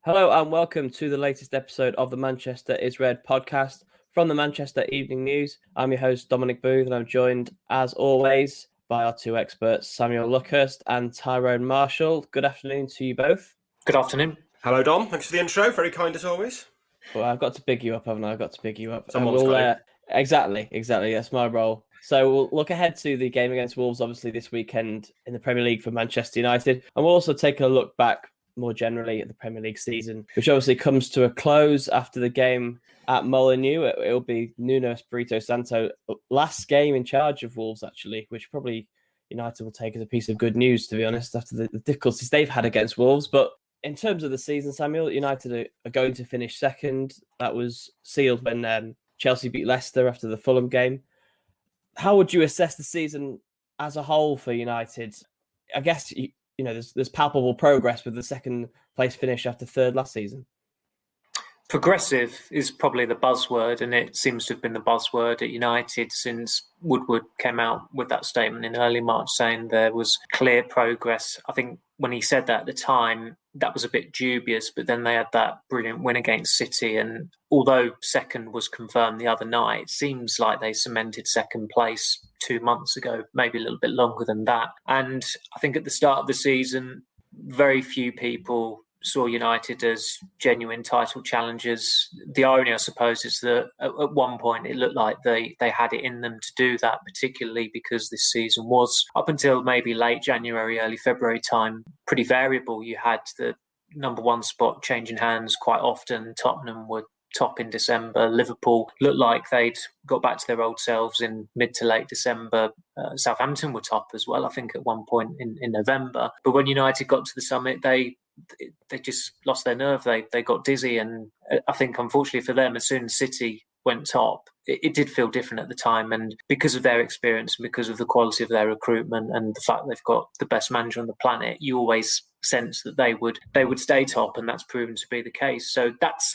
Hello and welcome to the latest episode of the Manchester is Red podcast from the Manchester Evening News. I'm your host, Dominic Booth, and I'm joined, as always, by our two experts, Samuel Luckhurst and Tyrone Marshall. Good afternoon to you both. Good afternoon. Hello, Dom. Thanks for the intro. Very kind as always. Well, I've got to big you up, haven't I? I've got to big you up. Someone's got to. Exactly. That's my role. So we'll look ahead to the game against Wolves, obviously, this weekend in the Premier League for Manchester United. And we'll also take a look back more generally at the Premier League season, which obviously comes to a close after the game at Molineux. It'll be Nuno Espirito Santo last game in charge of Wolves, actually, which probably United will take as a piece of good news, to be honest, after the difficulties they've had against Wolves. But in terms of the season, Samuel, United are going to finish second. That was sealed when Chelsea beat Leicester after the Fulham game. How would you assess the season as a whole for United? I guess there's palpable progress with the second place finish after third last season. Progressive is probably the buzzword, and it seems to have been the buzzword at United since Woodward came out with that statement in early March saying there was clear progress. I think when he said that at the time, that was a bit dubious, but then they had that brilliant win against City, and although second was confirmed the other night, it seems like they cemented second place 2 months ago, maybe a little bit longer than that. And I think at the start of the season, very few people saw United as genuine title challengers. The irony, I suppose, is that at one point it looked like they had it in them to do that, particularly because this season was, up until maybe late January, early February time, pretty variable. You had the number one spot changing hands quite often. Tottenham were top in December. Liverpool looked like they'd got back to their old selves in mid to late December. Southampton were top as well, I think, at one point in November. But when United got to the summit, they just lost their nerve. They got dizzy, and I think unfortunately for them, as soon as City went top, it did feel different at the time. And because of their experience, and because of the quality of their recruitment, and the fact they've got the best manager on the planet, you always sense that they would stay top, and that's proven to be the case. So that's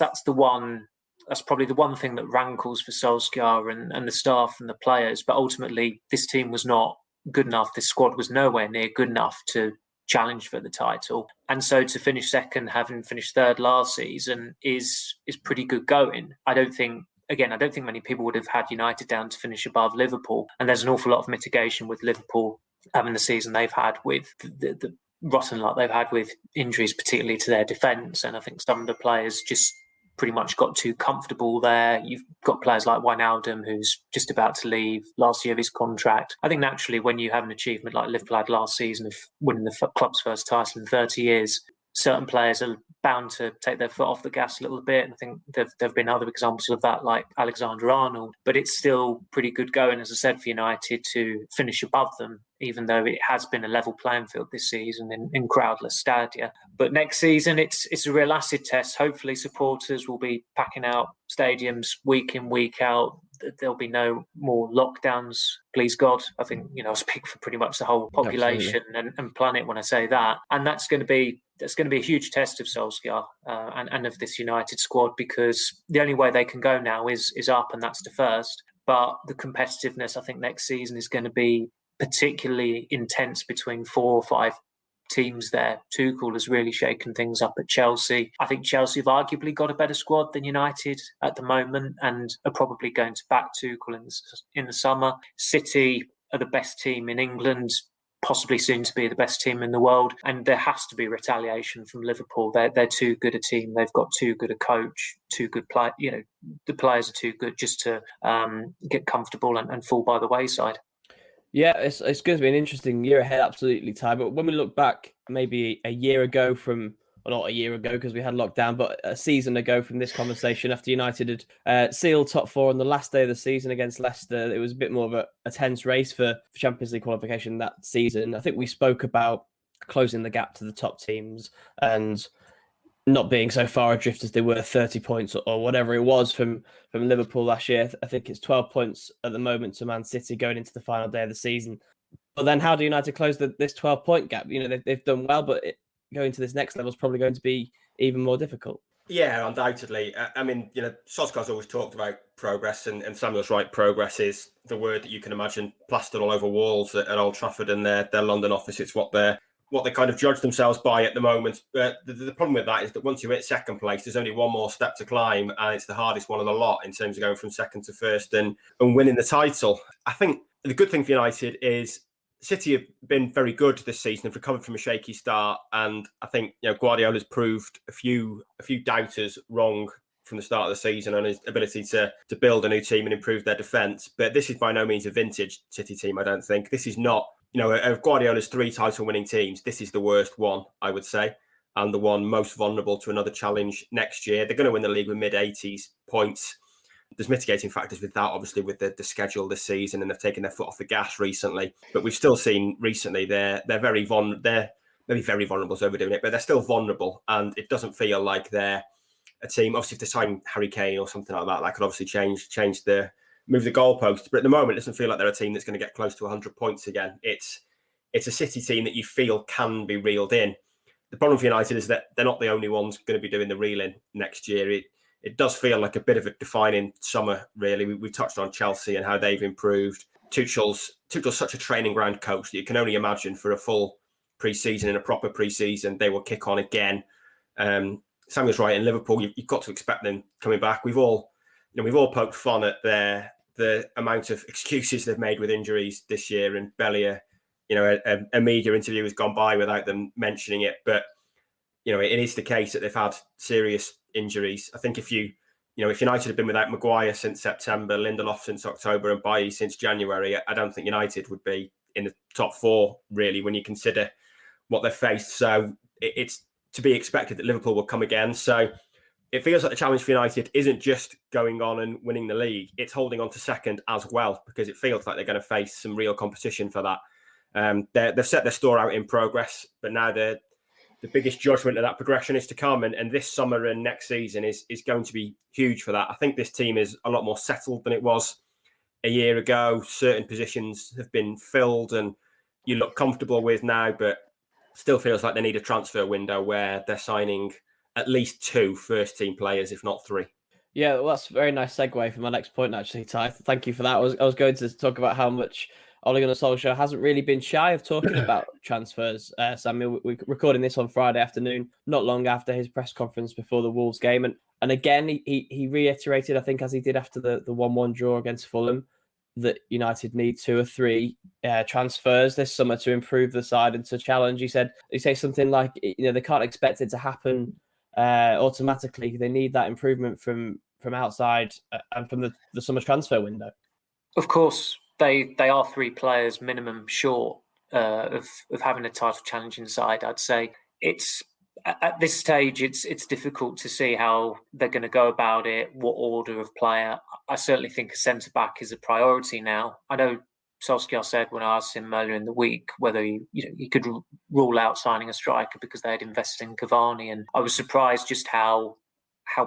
probably the one thing that rankles for Solskjaer and the staff and the players. But ultimately, this team was not good enough. This squad was nowhere near good enough to challenge for the title. And so to finish second, having finished third last season, is pretty good going. I don't think many people would have had United down to finish above Liverpool. And there's an awful lot of mitigation with Liverpool having the season they've had, with the rotten luck they've had with injuries, particularly to their defence. And I think some of the players just pretty much got too comfortable there. You've got players like Wijnaldum, who's just about to leave last year of his contract. I think naturally, when you have an achievement like Liverpool had last season of winning the club's first title in 30 years, certain players are bound to take their foot off the gas a little bit. And I think there have been other examples of that, like Alexander-Arnold. But it's still pretty good going, as I said, for United to finish above them, even though it has been a level playing field this season in crowdless stadia. But next season, it's a real acid test. Hopefully supporters will be packing out stadiums week in, week out. There'll be no more lockdowns, please God. I think, I speak for pretty much the whole population and planet when I say that. And that's going to be a huge test of Solskjaer and of this United squad, because the only way they can go now is up, and that's the first. But the competitiveness, I think, next season is going to be particularly intense between 4 or 5 teams there. Tuchel has really shaken things up at Chelsea. I think Chelsea have arguably got a better squad than United at the moment and are probably going to back Tuchel in the summer. City are the best team in England, possibly soon to be the best team in the world, and there has to be retaliation from Liverpool. They're too good a team. They've got too good a coach, too good play. The players are too good just to get comfortable and fall by the wayside. Yeah, it's going to be an interesting year ahead, absolutely, Ty. But when we look back maybe a year ago not a year ago because we had lockdown, but a season ago from this conversation, after United had sealed top 4 on the last day of the season against Leicester, it was a bit more of a tense race for Champions League qualification that season. I think we spoke about closing the gap to the top teams and not being so far adrift as they were, 30 points or whatever it was from Liverpool last year. I think it's 12 points at the moment to Man City going into the final day of the season. But then how do United close this 12-point gap? They've done well, but going to this next level is probably going to be even more difficult. Yeah, undoubtedly. Solskjaer's always talked about progress, and Samuel's right. Progress is the word that you can imagine plastered all over walls at Old Trafford and their London office. It's what they're what they kind of judge themselves by at the moment. But the problem with that is that once you hit second place, there's only one more step to climb, and it's the hardest one of the lot in terms of going from second to first and winning the title. I think the good thing for United is City have been very good this season, have recovered from a shaky start, and I think Guardiola's proved a few doubters wrong from the start of the season on his ability to build a new team and improve their defence. But this is by no means a vintage City team, I don't think. This is not, of Guardiola's 3 title-winning teams, this is the worst one, I would say, and the one most vulnerable to another challenge next year. They're going to win the league with mid-80s points. There's mitigating factors with that, obviously, with the schedule this season, and they've taken their foot off the gas recently. But we've still seen recently they're maybe very vulnerable is overdoing it, but they're still vulnerable, and it doesn't feel like they're a team. Obviously, if they sign Harry Kane or something like that, that could obviously move the goalpost. But at the moment, it doesn't feel like they're a team that's going to get close to 100 points again. It's a City team that you feel can be reeled in. The problem for United is that they're not the only ones going to be doing the reeling next year. It does feel like a bit of a defining summer, really. We touched on Chelsea and how they've improved. Tuchel's such a training ground coach that you can only imagine for a full pre-season and a proper pre-season, they will kick on again. Samuel's right. In Liverpool, you've got to expect them coming back. We've all poked fun at the amount of excuses they've made with injuries this year, and Bellier, a media interview has gone by without them mentioning it. But it is the case that they've had serious injuries. I think if United had been without Maguire since September, Lindelof since October, and Bailly since January, I don't think United would be in the top 4, really, when you consider what they've faced. So it's to be expected that Liverpool will come again. So it feels like the challenge for United isn't just going on and winning the league, it's holding on to second as well, because it feels like they're going to face some real competition for that. They've set their store out in progress, but now the biggest judgment of that progression is to come, and this summer and next season is going to be huge for that. I think this team is a lot more settled than it was a year ago. Certain positions have been filled and you look comfortable with now, but still feels like they need a transfer window where they're signing at least 2 first-team players, if not 3. Yeah, well, that's a very nice segue for my next point, actually, Ty. Thank you for that. I was going to talk about how much Ole Gunnar Solskjaer hasn't really been shy of talking about transfers. Samuel, we're recording this on Friday afternoon, not long after his press conference before the Wolves game. And again, he reiterated, I think, as he did after the 1-1 draw against Fulham, that United need 2 or 3 transfers this summer to improve the side and to challenge. He said something like, they can't expect it to happen automatically. They need that improvement from outside and from the summer transfer window. Of course, they are 3 players minimum short of having a title challenge inside. I'd say it's at this stage it's difficult to see how they're going to go about it, what order of player. I certainly think a centre back is a priority now. I know Solskjaer said when I asked him earlier in the week whether he could rule out signing a striker because they had invested in Cavani, and I was surprised just how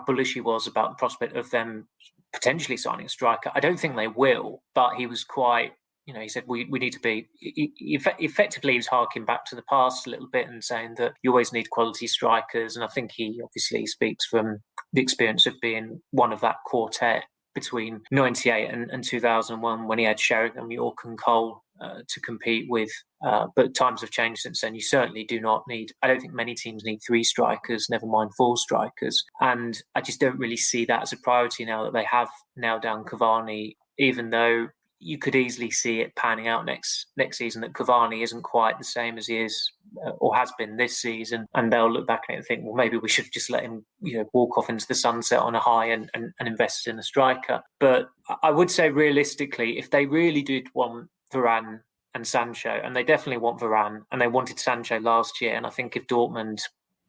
bullish he was about the prospect of them potentially signing a striker. I don't think they will, but he was quite, he said we need to be, effectively he was harking back to the past a little bit and saying that you always need quality strikers. And I think he obviously speaks from the experience of being one of that quartet between 98 and 2001 when he had Sheringham, York and Cole to compete with. But times have changed since then. You certainly do not need, I don't think many teams need 3 strikers, never mind 4 strikers. And I just don't really see that as a priority now that they have nailed down Cavani, even though you could easily see it panning out next season that Cavani isn't quite the same as he is or has been this season, and they'll look back at it and think, well, maybe we should just let him, walk off into the sunset on a high and invest in a striker. But I would say realistically, if they really did want Varane and Sancho, and they definitely want Varane, and they wanted Sancho last year, and I think if Dortmund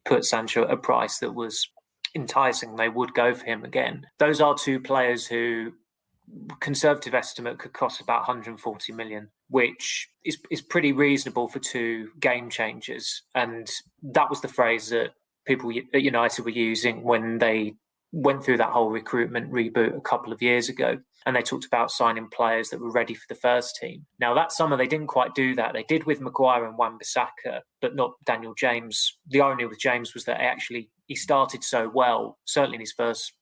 put Sancho at a price that was enticing, they would go for him again. Those are 2 players who, conservative estimate, could cost about 140 million, which is pretty reasonable for 2 game changers. And that was the phrase that people at United were using when they went through that whole recruitment reboot a couple of years ago. And they talked about signing players that were ready for the first team. Now, that summer, they didn't quite do that. They did with Maguire and Wan-Bissaka, but not Daniel James. The irony with James was that he started so well, certainly in his first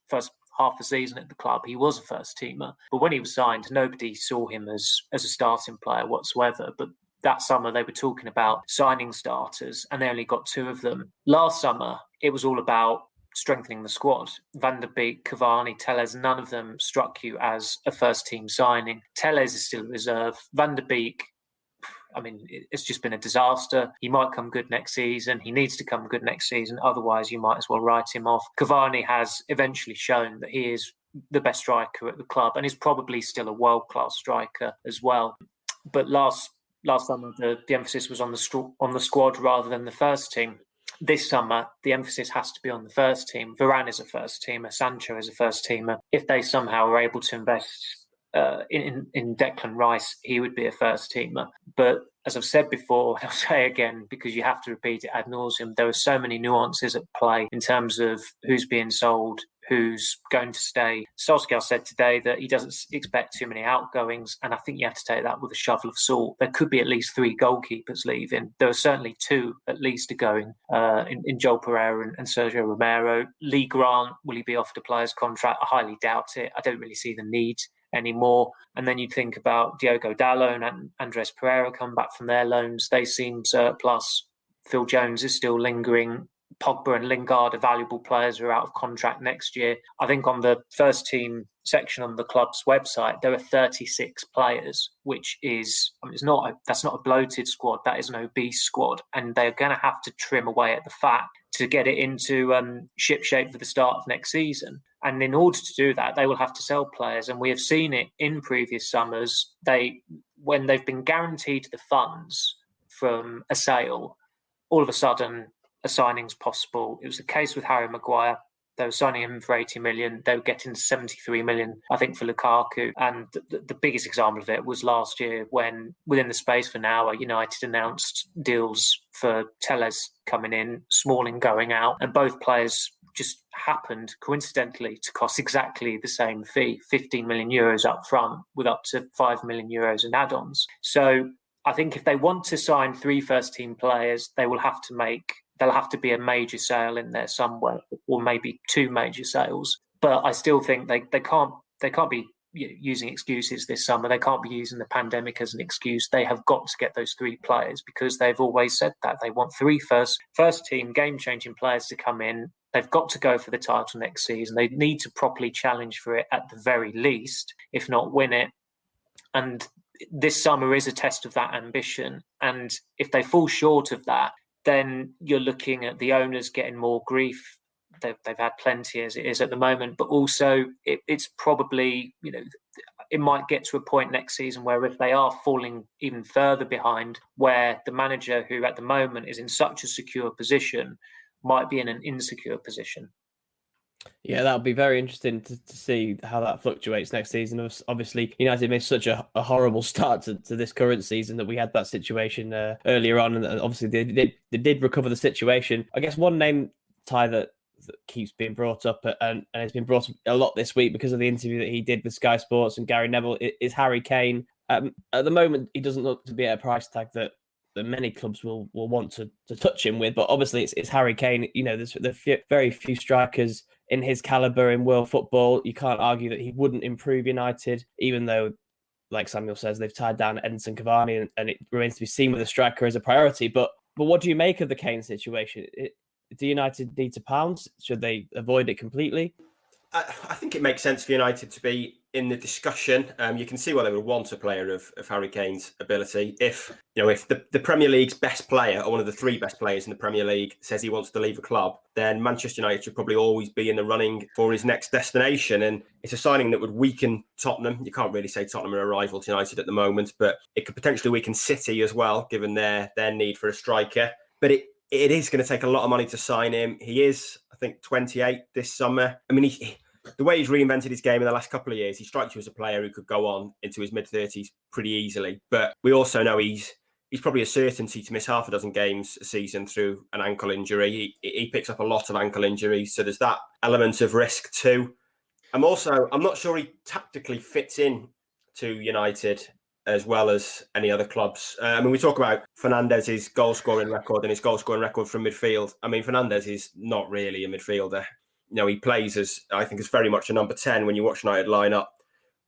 half the season at the club. He was a first teamer, but when he was signed, nobody saw him as a starting player whatsoever. But that summer they were talking about signing starters and they only got 2 of them. Last summer, it was all about strengthening the squad. Van der Beek, Cavani, Telles, none of them struck you as a first-team signing. Telles is still a reserve. Van der Beek, I mean, it's just been a disaster. He might come good next season. He needs to come good next season. Otherwise, you might as well write him off. Cavani has eventually shown that he is the best striker at the club and is probably still a world-class striker as well. But last summer, the emphasis was on the squad rather than the first team. This summer, the emphasis has to be on the first team. Varane is a first teamer. Sancho is a first teamer. If they somehow are able to invest in Declan Rice, he would be a first teamer. But as I've said before, and I'll say again because you have to repeat it ad nauseum, there are so many nuances at play in terms of who's being sold, who's going to stay. Solskjaer said today that he doesn't expect too many outgoings, and I think you have to take that with a shovel of salt. There could be at least 3 goalkeepers leaving. There are certainly 2 at least are going in Joel Pereira and Sergio Romero. Lee Grant, will he be off the player's contract? I highly doubt it. I don't really see the need anymore. And then you'd think about Diogo Dalot and Andres Pereira come back from their loans. They seem surplus. Phil Jones is still lingering. Pogba and Lingard are valuable players who are out of contract next year. I think on the first team section on the club's website, there are 36 players, which is, I mean, that's not a bloated squad. That is an obese squad. And they're going to have to trim away at the fat to get it into shipshape for the start of next season. And in order to do that, they will have to sell players. And we have seen it in previous summers. When they've been guaranteed the funds from a sale, all of a sudden a signing's possible. It was the case with Harry Maguire. They were signing him for 80 million. They were getting 73 million, I think, for Lukaku. And the biggest example of it was last year when, within the space of an hour, United announced deals for Telles coming in, Smalling going out, and both players just happened coincidentally to cost exactly the same fee, 15 million euros up front with up to 5 million euros in add-ons. So I think if they want to sign 3 first-team players, there'll have to be a major sale in there somewhere, or maybe 2 major sales. But I still think they can't be using excuses this summer. They can't be using the pandemic as an excuse. They have got to get those 3 players because they've always said that they want 3 first-team game-changing players to come in. They've got to go for the title next season. They need to properly challenge for it at the very least, if not win it. And this summer is a test of that ambition. And if they fall short of that, then you're looking at the owners getting more grief. They've had plenty as it is at the moment, but also it's probably, it might get to a point next season where if they are falling even further behind, where the manager who at the moment is in such a secure position might be in an insecure position. Yeah, that'll be very interesting to see how that fluctuates next season. Obviously, United made such a horrible start to this current season that we had that situation earlier on, and obviously they did recover the situation. I guess one name, Ty, that keeps being brought up, and it's been brought up a lot this week because of the interview that he did with Sky Sports and Gary Neville, is Harry Kane. At the moment, he doesn't look to be at a price tag that many clubs will want to touch him with, but obviously it's Harry Kane. There's very few strikers in his caliber in world football. You can't argue that he wouldn't improve United, even though, like Samuel says, they've tied down Edinson Cavani, and it remains to be seen whether a striker is a priority. But what do you make of the Kane situation? Do United need to pounce? Should they avoid it completely? I think it makes sense for United to be in the discussion. You can see why they would want a player of Harry Kane's ability. If the Premier League's best player, or one of the 3 best players in the Premier League, says he wants to leave a club, then Manchester United should probably always be in the running for his next destination. And it's a signing that would weaken Tottenham. You can't really say Tottenham are a rival to United at the moment, but it could potentially weaken City as well, given their need for a striker. But it is going to take a lot of money to sign him. He is, I think, 28 this summer. I mean, the way he's reinvented his game in the last couple of years, he strikes you as a player who could go on into his mid-30s pretty easily. But we also know he's probably a certainty to miss half a dozen games a season through an ankle injury. He picks up a lot of ankle injuries, so there's that element of risk too. I'm not sure he tactically fits in to United as well as any other clubs. We talk about Fernandez's goal-scoring record and his goal-scoring record from midfield. I mean, Fernandez is not really a midfielder. He plays as very much a number 10 when you watch United line up.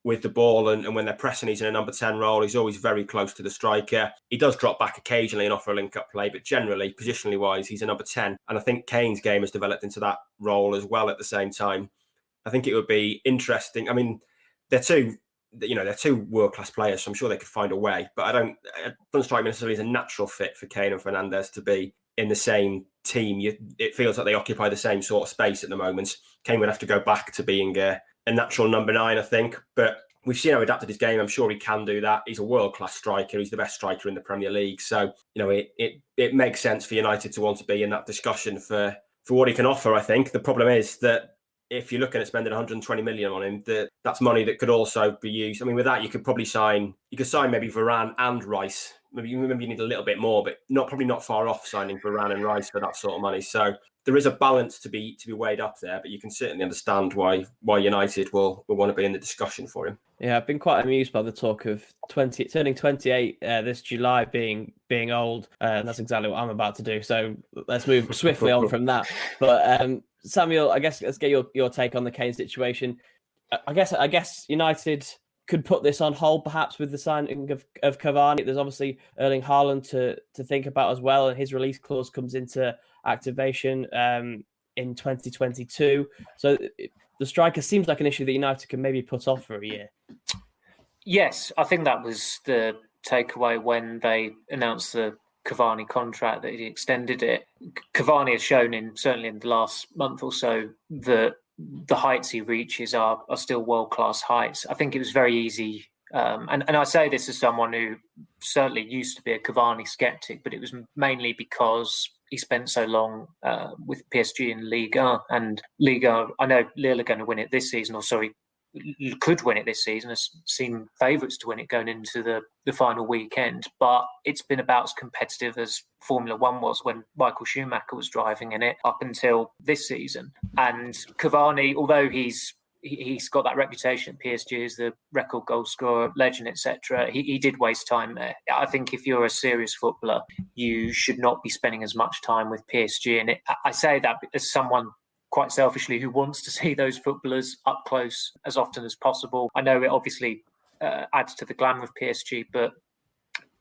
with the ball, and when they're pressing, he's in a number 10 role. He's always very close to the striker. He does drop back occasionally and offer a link-up play, but generally, positionally wise, he's a number 10. And I think Kane's game has developed into that role as well at the same time. I think it would be interesting. I mean, they're two world-class players, so I'm sure they could find a way, but it doesn't strike me necessarily as a natural fit for Kane and Fernandes to be in the same team. It feels like they occupy the same sort of space at the moment. Kane would have to go back to being a natural number 9, I think, but we've seen how he adapted his game. I'm sure he can do that. He's a world-class striker. He's the best striker in the Premier League. So, it makes sense for United to want to be in that discussion for what he can offer, I think. The problem is that if you're looking at spending 120 million on him, that's money that could also be used. I mean, with that, you could sign maybe Varane and Rice. Maybe you need a little bit more, but probably not far off signing Varane and Rice for that sort of money. So there is a balance to be weighed up there, but you can certainly understand why United will want to be in the discussion for him. Yeah, I've been quite amused by the talk of turning 28 this July being old, and that's exactly what I'm about to do. So let's move swiftly on from that. But Samuel, I guess let's get your take on the Kane situation. I guess United could put this on hold, perhaps with the signing of Cavani. There's obviously Erling Haaland to think about as well, and his release clause comes into activation in 2022. So the striker seems like an issue that United can maybe put off for a year. Yes, I think that was the takeaway when they announced the Cavani contract, that he extended it. Cavani has shown certainly in the last month or so that the heights he reaches are still world-class heights. I think it was very easy, and I say this as someone who certainly used to be a Cavani skeptic, but it was mainly because he spent so long with PSG in Liga. And Liga, I know Lille are going to win it this season, could win it this season, seem favourites to win it going into the final weekend. But it's been about as competitive as Formula One was when Michael Schumacher was driving in it up until this season. And Cavani, although he's got that reputation at PSG as the record goal scorer, legend, etc., he did waste time there. I think if you're a serious footballer, you should not be spending as much time with PSG. And I say that as someone quite selfishly who wants to see those footballers up close as often as possible. I know it obviously adds to the glamour of PSG, but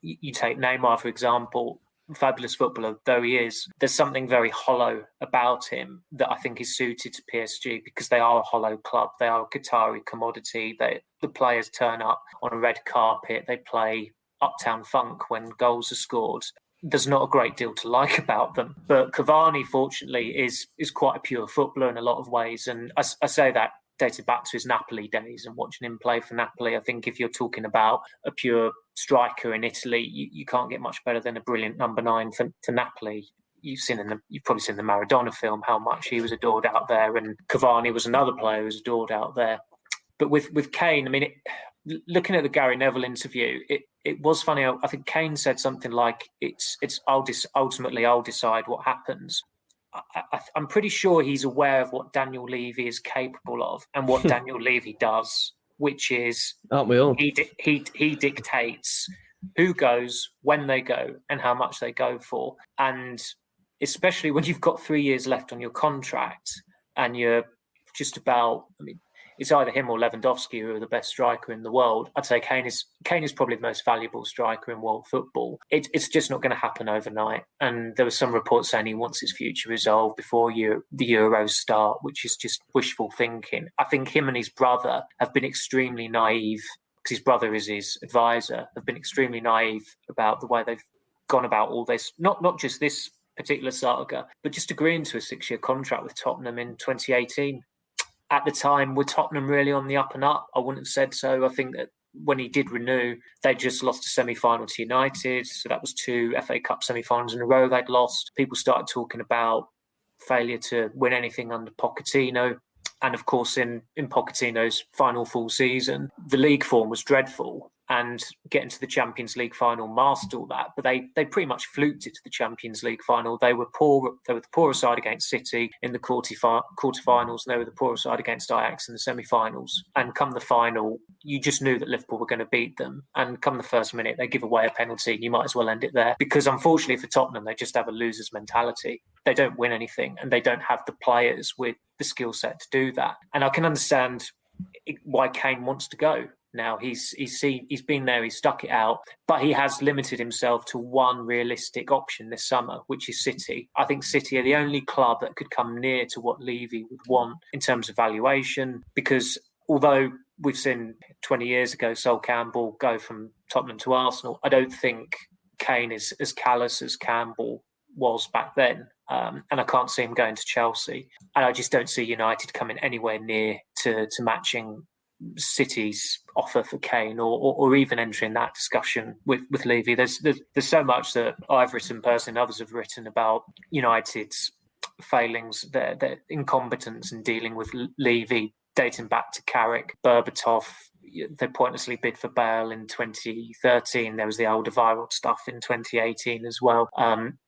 you take Neymar, for example, fabulous footballer though he is, there's something very hollow about him that I think is suited to PSG because they are a hollow club. They are a Qatari commodity. The players turn up on a red carpet. They play Uptown Funk when goals are scored. There's not a great deal to like about them. But Cavani, fortunately, is quite a pure footballer in a lot of ways. And I say that dated back to his Napoli days and watching him play for Napoli. I think if you're talking about a pure striker in Italy, you can't get much better than a brilliant number 9 for Napoli. You've probably seen the Maradona film, how much he was adored out there. And Cavani was another player who was adored out there. But with Kane, I mean, looking at the Gary Neville interview, it was funny. I think Kane said something like, ultimately I'll decide what happens. I'm pretty sure he's aware of what Daniel Levy is capable of and what Daniel Levy does, which is, aren't we all? He dictates who goes, when they go, and how much they go for. And especially when you've got 3 years left on your contract and you're just about, it's either him or Lewandowski who are the best striker in the world. I'd say Kane is probably the most valuable striker in world football. It's just not going to happen overnight. And there were some reports saying he wants his future resolved before the Euros start, which is just wishful thinking. I think him and his brother have been extremely naive, because his brother is his advisor, have been extremely naive about the way they've gone about all this. Not just this particular saga, but just agreeing to a 6-year contract with Tottenham in 2018. At the time, were Tottenham really on the up and up? I wouldn't have said so. I think that when he did renew, they just lost a semi-final to United. So that was 2 FA Cup semi-finals in a row they'd lost. People started talking about failure to win anything under Pochettino. And of course, in Pochettino's final full season, the league form was dreadful. And getting to the Champions League final masked all that. But they pretty much fluked it to the Champions League final. They were poor. They were the poorer side against City in the quarterfinals. And they were the poorer side against Ajax in the semi-finals. And come the final, you just knew that Liverpool were going to beat them. And come the first minute, they give away a penalty. You might as well end it there. Because unfortunately for Tottenham, they just have a loser's mentality. They don't win anything. And they don't have the players with the skill set to do that. And I can understand why Kane wants to go. now. He's been there, he's stuck it out, but he has limited himself to one realistic option this summer, which is City. I think City are the only club that could come near to what Levy would want in terms of valuation, because although we've seen 20 years ago Sol Campbell go from Tottenham to Arsenal, I don't think Kane is as callous as Campbell was back then. And I can't see him going to Chelsea. And I just don't see United coming anywhere near to matching City's offer for Kane, or even entering that discussion with Levy. There's so much that I've written personally, others have written about United's failings, their incompetence in dealing with Levy, dating back to Carrick, Berbatov. They pointlessly bid for Bale in 2013. There was the Alderweireld stuff in 2018 as well.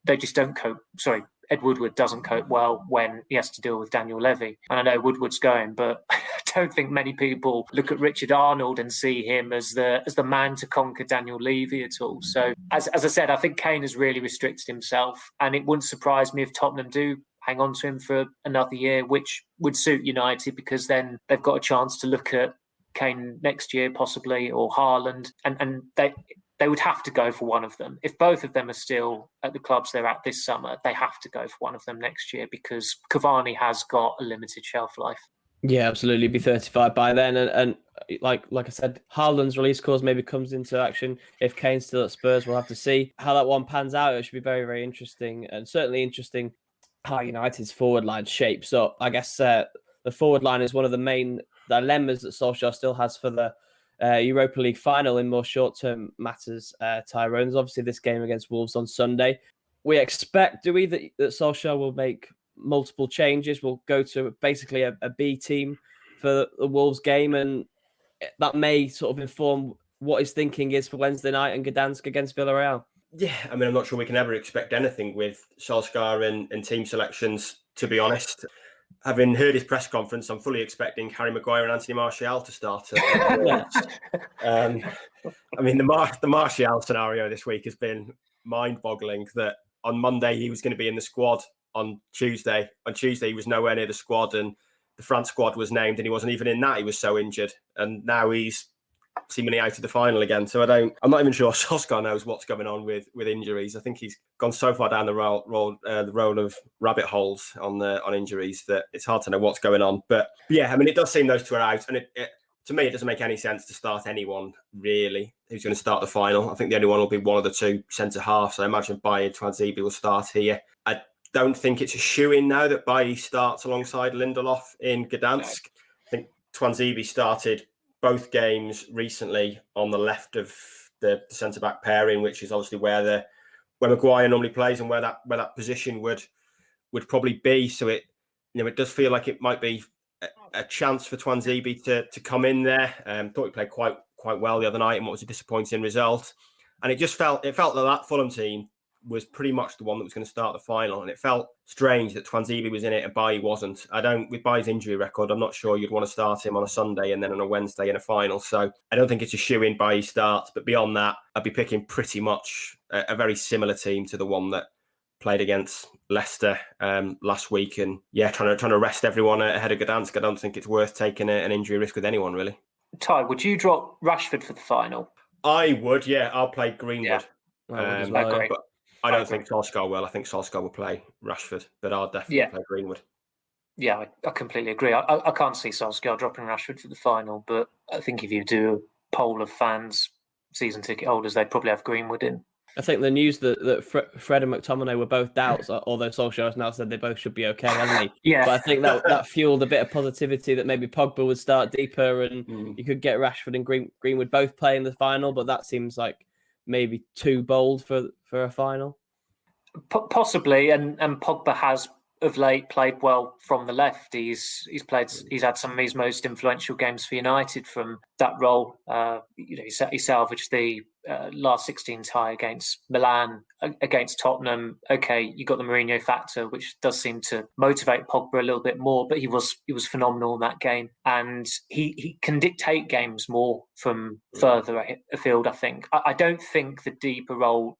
They just don't cope. Sorry, Ed Woodward doesn't cope well when he has to deal with Daniel Levy. And I know Woodward's going, but I don't think many people look at Richard Arnold and see him as the man to conquer Daniel Levy at all. So, as I said, I think Kane has really restricted himself, and it wouldn't surprise me if Tottenham do hang on to him for another year, which would suit United, because then they've got a chance to look at Kane next year possibly, or Haaland, and they would have to go for one of them. If both of them are still at the clubs they're at this summer, they have to go for one of them next year, because Cavani has got a limited shelf life. Yeah, absolutely. Be 35 by then, and like I said, Haaland's release clause maybe comes into action. If Kane's still at Spurs, we'll have to see how that one pans out. It should be very, very interesting, and certainly interesting how United's forward line shapes up. I guess the forward line is one of the main dilemmas that Solskjaer still has for the Europa League final in more short-term matters, Tyrone. There's obviously this game against Wolves on Sunday. We expect, do we, that Solskjaer will make multiple changes? We'll go to basically a B team for the Wolves game, and that may sort of inform what his thinking is for Wednesday night and Gdansk against Villarreal. Yeah, I mean, I'm not sure we can ever expect anything with Solskjaer and team selections, to be honest. Having heard his press conference, I'm fully expecting Harry Maguire and Anthony Martial to start. I mean, the Martial scenario this week has been mind-boggling, that on Monday he was going to be in the squad. On Tuesday he was nowhere near the squad, and the France squad was named and he wasn't even in that. He was so injured, and now he's seemingly out of the final again. So I'm not even sure Solskjaer knows what's going on with injuries. I think he's gone so far down the road of rabbit holes on injuries that it's hard to know what's going on. But yeah, I mean, it does seem those two are out, and it to me, it doesn't make any sense to start anyone really who's going to start the final. I think the only one will be one of the two centre halves. So I imagine Bailly Tuanzebe will start here. I don't think it's a shoo-in now that Bailly starts alongside Lindelof in Gdansk. I think Tuanzebe started both games recently on the left of the centre-back pairing, which is obviously where Maguire normally plays and where that position would probably be. So it does feel like it might be a chance for Tuanzebe to come in there. Thought he played quite well the other night in what was a disappointing result, and it felt that Fulham team was pretty much the one that was going to start the final, and it felt strange that Tuanzebe was in it and Bailly wasn't. With Bailly's injury record, I'm not sure you'd want to start him on a Sunday and then on a Wednesday in a final. So I don't think it's a shoo-in Bailly starts, but beyond that, I'd be picking pretty much a very similar team to the one that played against Leicester last week, and trying to rest everyone ahead of Gdansk. I don't think it's worth taking an injury risk with anyone really. Ty, would you drop Rashford for the final? I would, yeah. I'll play Greenwood. Yeah. But I don't think Solskjaer will. I think Solskjaer will play Rashford, but I'll definitely play Greenwood. Yeah, I completely agree. I can't see Solskjaer dropping Rashford for the final, but I think if you do a poll of fans, season ticket holders, they'd probably have Greenwood in. I think the news that Fred and McTominay were both doubts, although Solskjaer has now said they both should be okay, hasn't he? Yeah. But I think that fueled a bit of positivity that maybe Pogba would start deeper and you could get Rashford and Greenwood both playing the final, but that seems like maybe too bold for a final. Possibly, and Pogba has of late played well from the left. He's had some of his most influential games for United from that role. He salvaged the last 16 tie against Milan, against Tottenham. Okay, you got the Mourinho factor, which does seem to motivate Pogba a little bit more, but he was phenomenal in that game, and he can dictate games more from further afield. I think. I don't think the deeper role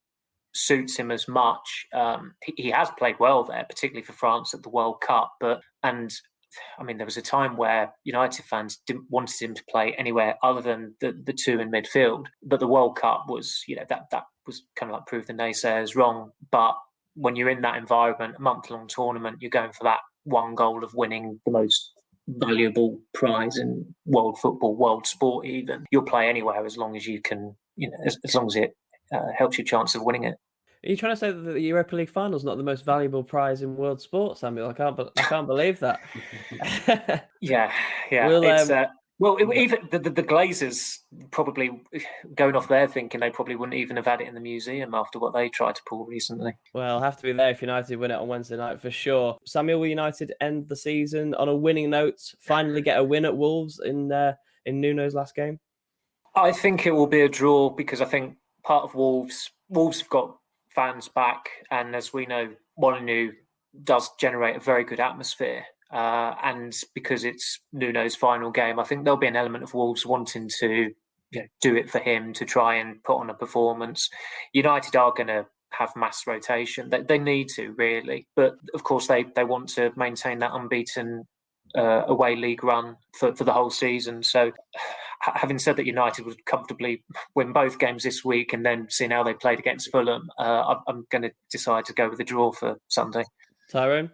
suits him as much. He has played well there, particularly for France at the World Cup, and I mean, there was a time where United fans didn't wanted him to play anywhere other than the two in midfield. But the World Cup was, that was kind of like prove the naysayers wrong. But when you're in that environment, a month-long tournament, you're going for that one goal of winning the most valuable prize in world football, world sport even. You'll play anywhere as long as you can, as long as it helps your chance of winning it. Are you trying to say that the Europa League final is not the most valuable prize in world sport, Samuel? I can't believe that. Yeah. Even the Glazers probably going off there thinking they probably wouldn't even have had it in the museum after what they tried to pull recently. Well, I'll have to be there if United win it on Wednesday night for sure. Samuel, will United end the season on a winning note? Finally get a win at Wolves in Nuno's last game? I think it will be a draw because I think part of Wolves have got fans back, and as we know, Molineux does generate a very good atmosphere. And because it's Nuno's final game, I think there'll be an element of Wolves wanting to do it for him, to try and put on a performance. United are going to have mass rotation. They need to, really. But, of course, they want to maintain that unbeaten away league run for the whole season. So, having said that United would comfortably win both games this week and then seeing how they played against Fulham, I'm going to decide to go with a draw for Sunday. Tyrone?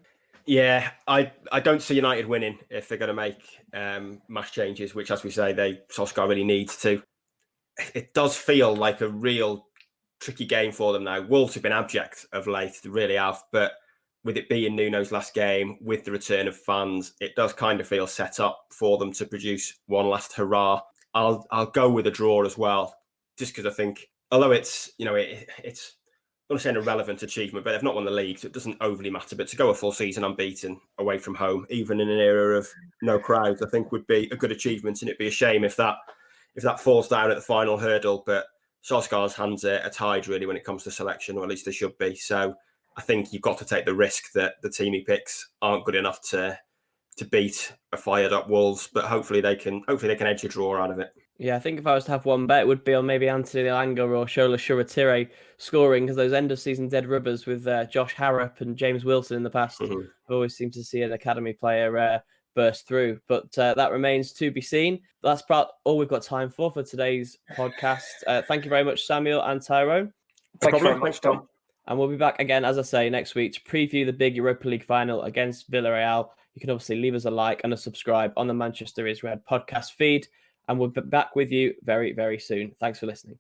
Yeah, I don't see United winning if they're going to make mass changes, which, as we say, Solskjaer really needs to. It does feel like a real tricky game for them now. Wolves have been abject of late, they really have. But with it being Nuno's last game, with the return of fans, it does kind of feel set up for them to produce one last hurrah. I'll go with a draw as well, just because I think, although it's I'm not saying a relevant achievement, but they've not won the league, so it doesn't overly matter. But to go a full season unbeaten away from home, even in an era of no crowds, I think would be a good achievement, and it'd be a shame if that falls down at the final hurdle. But Solskjaer's hands are tied really when it comes to selection, or at least they should be. So I think you've got to take the risk that the team he picks aren't good enough to beat a fired up Wolves, but hopefully they can edge a draw out of it. Yeah, I think if I was to have one bet, it would be on maybe Anthony Elanga or Shola Shoretire scoring, because those end of season dead rubbers with Josh Harrop and James Wilson in the past, I've always seemed to see an academy player burst through. But that remains to be seen. That's about all we've got time for today's podcast. Thank you very much, Samuel and Tyrone. Thank you very much, Tom. And we'll be back again, as I say, next week to preview the big Europa League final against Villarreal. You can obviously leave us a like and a subscribe on the Manchester is Red podcast feed. And we'll be back with you very, very soon. Thanks for listening.